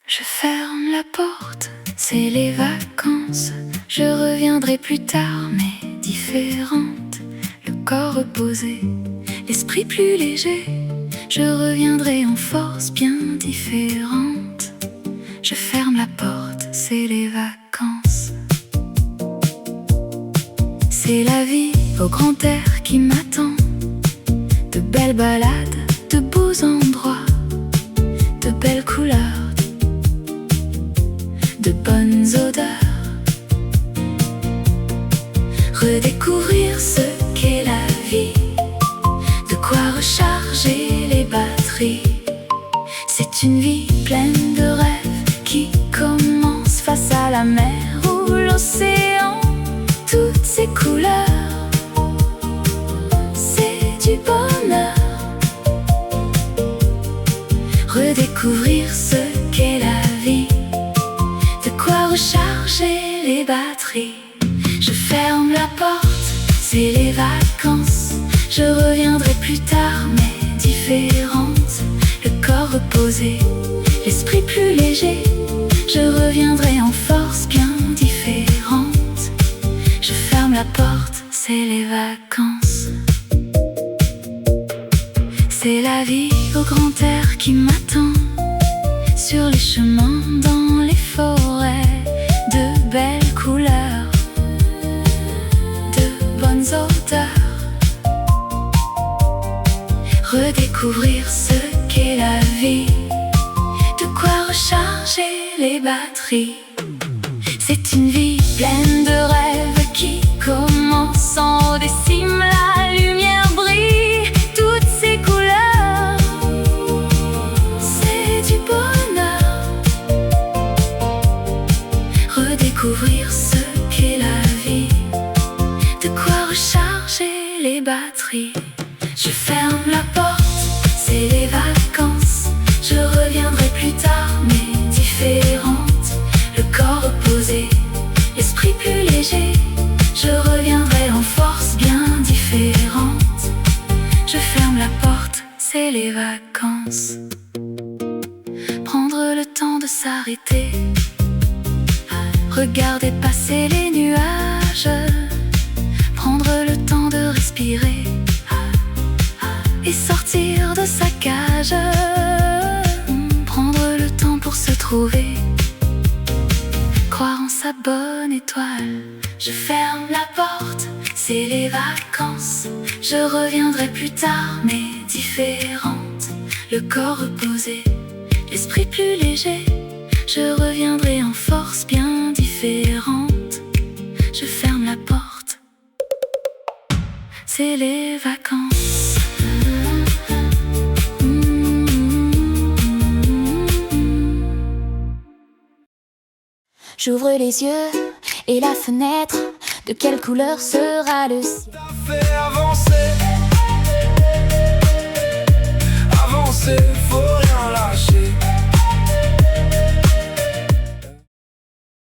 Je ferme la porte, c'est les vacances. Je reviendrai plus tard, mais différente. Le corps reposé, l'esprit plus léger. Je reviendrai en force bien différente. Je ferme la porte, c'est les vacances. C'est la vie au grand air qui m'attend. De belles balades, de beaux endroits, de belles couleurs, de bonnes odeurs. Redécouvrir ce qu'est la vie, de quoi recharger les batteries. C'est une vie pleine de rêves qui commence face à la mer ou l'océan. Toutes ces couleurs, c'est du bonheur. Redécouvrir ce qu'est la vie, de quoi recharger les batteries. Je ferme la porte, c'est les vacances. Je reviendrai plus tard, mais différente. Le corps reposé, l'esprit plus léger. Je reviendrai en force bien différente. Je ferme la porte, c'est les vacances. C'est la vie au grand air qui m'attend. Sur les chemins, dans les forêts, de belles couleurs, de bonnes odeurs. Redécouvrir ce qu'est la vie, de quoi recharger les batteries. C'est une vie pleine de rêves qui commence en haut des cimes. La lumière brille, toutes ces couleurs, c'est du bonheur. Redécouvrir ce qu'est la vie, de quoi recharger les batteries. Je ferme la porte, c'est les vacances. Je reviendrai plus tard, mais différente. Le corps reposé, l'esprit plus léger. Je reviendrai en force bien différente. Je ferme la porte, c'est les vacances. Prendre le temps de s'arrêter, regarder passer les nuages, prendre le temps de respirer et sortir de sa cage. Prendre le temps pour se trouver, croire en sa bonne étoile. Je ferme la porte, c'est les vacances. Je reviendrai plus tard, mais différente. Le corps reposé, l'esprit plus léger. Je reviendrai en force bien différente. Je ferme la porte, c'est les vacances. J'ouvre les yeux et la fenêtre. De quelle couleur sera le ciel? T'as fait avancer